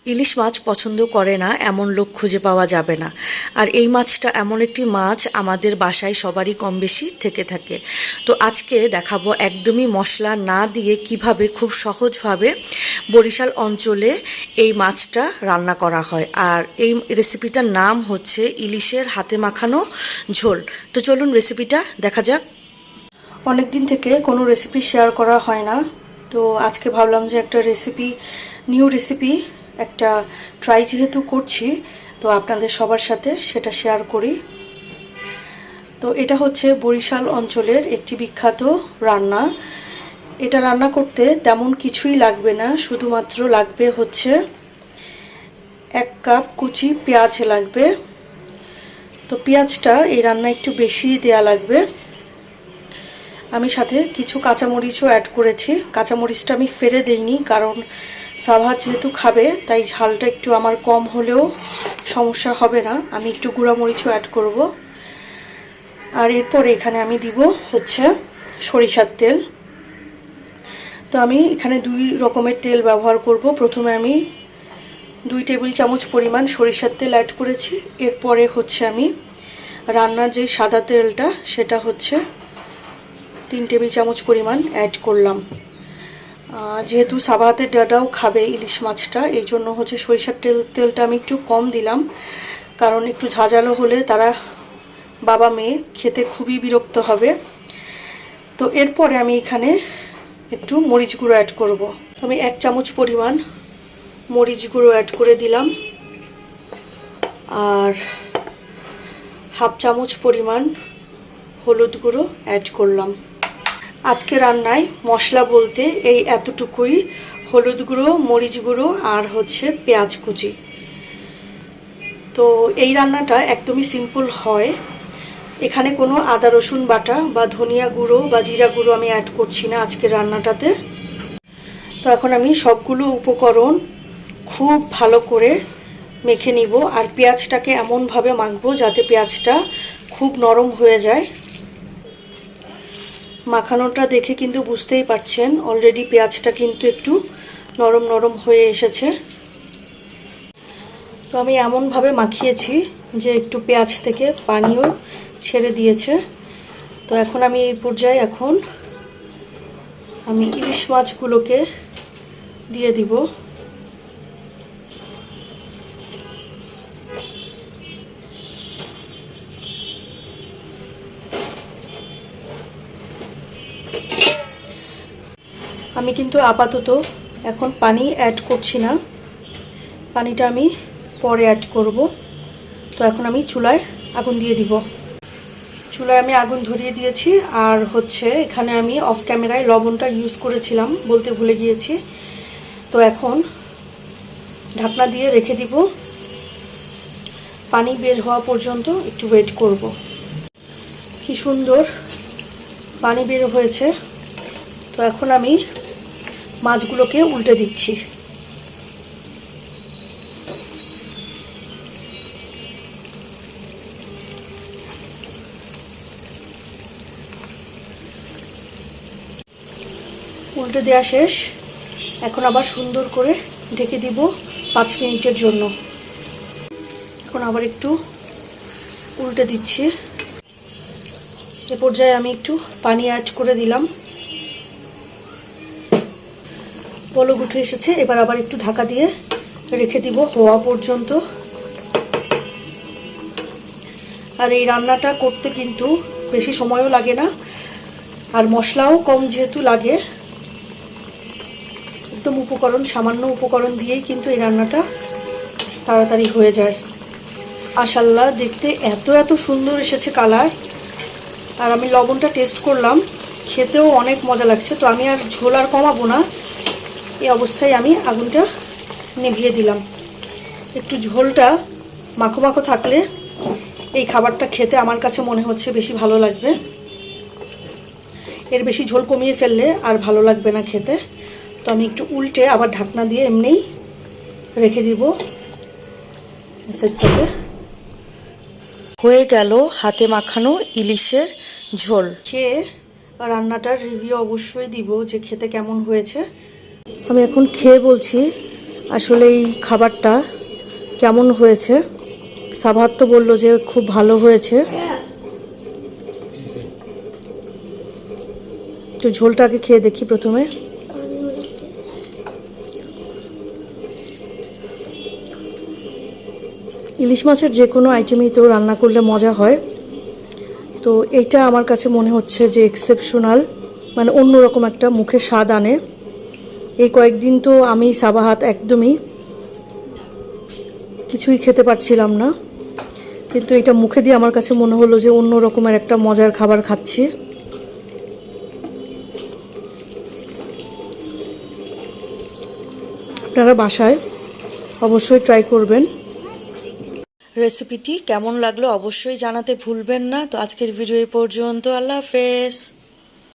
ইলিশ মাছ পছন্দ করে না এমন লোক খুঁজে পাওয়া যাবে না। আর এই মাছটা এমন একটি মাছ আমাদের বাসায় সবারই কম বেশি থেকে থাকে। তো আজকে দেখাবো একদমই মশলা না দিয়ে কিভাবে খুব সহজভাবে বরিশাল অঞ্চলে এই মাছটা রান্না করা হয়। আর এই রেসিপিটার নাম হচ্ছে ইলিশের হাতে মাখানো ঝোল। তো চলুন রেসিপিটা দেখা যাক। অনেক দিন থেকে কোনো রেসিপি শেয়ার করা হয় না, তো আজকে ভাবলাম যে একটা নিউ রেসিপি একটা ট্রাই যেহেতু করছি, তো আপনাদের সবার সাথে সেটা শেয়ার করি। তো এটা হচ্ছে বরিশাল অঞ্চলের একটি বিখ্যাত রান্না। এটা রান্না করতে তেমন কিছুই লাগবে না, শুধুমাত্র লাগবে হচ্ছে 1 কাপ কুচি পেঁয়াজ লাগবে। তো পেঁয়াজটা এই রান্না একটু বেশি দেয়া লাগবে। আমি সাথে কিছু কাঁচামরিচও অ্যাড করেছি। কাঁচামরিচটা আমি ফেলে দেইনি, কারণ সাভার যেহেতু খাবে তাই ঝালটা একটু আমার কম হলেও সমস্যা হবে না। আমি একটু গুঁড়ামরিচও অ্যাড করব। আর এরপরে এখানে আমি দিব হচ্ছে সরিষার তেল। তো আমি এখানে 2 রকমের তেল ব্যবহার করব। প্রথমে আমি 2 টেবিল চামচ পরিমাণ সরিষার তেল অ্যাড করেছি। এরপরে হচ্ছে আমি রান্নার যে সাদা তেলটা সেটা হচ্ছে 3 টেবিল চামচ পরিমাণ অ্যাড করলাম। যেহেতু সাবাহাতের ডাটাও খাবে ইলিশ মাছটা, এই জন্য হচ্ছে সরিষার তেলটা আমি একটু কম দিলাম, কারণ একটু ঝাঁঝালো হলে তারা বাবা মেয়ে খেতে খুবই বিরক্ত হবে। তো এরপরে আমি এখানে একটু মরিচ গুঁড়ো অ্যাড করব। তো আমি 1 চামচ পরিমাণ মরিচ গুঁড়ো অ্যাড করে দিলাম, আর হাফ চামচ পরিমাণ হলুদ গুঁড়ো অ্যাড করলাম। আজকে রান্নায় মশলা বলতে এই এতটুকুই: হলুদ গুঁড়ো, মরিচ গুঁড়ো আর হচ্ছে পেঁয়াজ কুচি। তো এই রান্নাটা একদমই সিম্পল হয়। এখানে কোনো আদা রসুন বাটা বা ধনিয়া গুঁড়ো বা জিরা গুঁড়ো আমি অ্যাড করছি না আজকের রান্নাটাতে। তো এখন আমি সবগুলো উপকরণ খুব ভালো করে মেখে নিব, আর পেঁয়াজটাকে এমনভাবে মাখবো যাতে পেঁয়াজটা খুব নরম হয়ে যায়। মাখানোটা দেখে কিন্তু বুঝতেই পারছেন অলরেডি পেঁয়াজটা কিন্তু একটু নরম নরম হয়ে এসেছে। তো আমি এমনভাবে মাখিয়েছি যে একটু পেঁয়াজ থেকে পানিও ছেড়ে দিয়েছে। তো এখন আমি এই পর্যায়ে আমি ইলিশ মাছগুলোকে দিয়ে দিব। আমি কিন্তু আপাতত এখন পানি অ্যাড করছি না, পানিটা আমি পরে অ্যাড করব। তো এখন আমি চুলায় আগুন দিয়ে দিব। চুলায় আমি আগুন ধরিয়ে দিয়েছি। আর হচ্ছে এখানে আমি অফ ক্যামেরায় লবণটা ইউজ করেছিলাম, বলতে ভুলে গিয়েছি। তো এখন ঢাকনা দিয়ে রেখে দিব, পানি বের হওয়া পর্যন্ত একটু ওয়েট করব। কি সুন্দর পানি বের হয়েছে। তো এখন আমি মাছগুলোকে উল্টে দিচ্ছি। উল্টে দেওয়া শেষ। এখন আবার সুন্দর করে ঢেকে দিব 5 মিনিটের জন্য। এখন আবার একটু উল্টে দিচ্ছি। এ পর্যায়ে আমি একটু পানি অ্যাড করে দিলাম। বলক উঠে এসেছে। এবার আবার একটু ঢাকা দিয়ে রেখে দিব হওয়া পর্যন্ত। আর এই রান্নাটা করতে কিন্তু বেশি সময়ও লাগে না, আর মশলাও কম যেহেতু লাগে, একদম সামান্য উপকরণ দিয়েই কিন্তু এই রান্নাটা তাড়াতাড়ি হয়ে যায়। মাশাআল্লাহ, দেখতে এত সুন্দর এসেছে কালার। আর আমি লবণটা টেস্ট করলাম, খেতেও অনেক মজা লাগছে। তো আমি আর ঝোল আর কমাবো না, এই অবস্থায় আমি আগুনটা নিভিয়ে দিলাম। একটু ঝোলটা মাখো মাখো থাকলে এই খাবারটা খেতে আমার কাছে মনে হচ্ছে বেশি ভালো লাগবে। এর বেশি ঝোল কমিয়ে ফেললে আর ভালো লাগবে না খেতে। তো আমি একটু উল্টে আবার ঢাকনা দিয়ে এমনিই রেখে দিব। হয়ে গেল হাতে মাখানো ইলিশের ঝোল। খেয়ে রান্নাটার রিভিউ অবশ্যই দিব যে খেতে কেমন হয়েছে। আমি এখন খেয়ে বলছি আসলে এই খাবারটা কেমন হয়েছে। সাবাহাত তো বললো যে খুব ভালো হয়েছে। তো ঝোলটাকে খেয়ে দেখি প্রথমে। ইলিশ মাছের যে কোনো আইটেমই তো রান্না করলে মজা হয়, তো এইটা আমার কাছে মনে হচ্ছে যে এক্সেপশনাল, মানে অন্যরকম একটা মুখে স্বাদ আনে। এই কয়েকদিন তো আমি সাবাহাত একদমই কিছুই খেতে পারছিলাম না, কিন্তু এটা মুখে দিয়ে আমার কাছে মনে হলো যে অন্য রকমের একটা মজার খাবার খাচ্ছি। আপনারা বাসায় অবশ্যই ট্রাই করবেন। রেসিপিটি কেমন লাগলো অবশ্যই জানাতে ভুলবেন না। তো আজকের ভিডিও এই পর্যন্ত। আল্লাহ হাফেজ।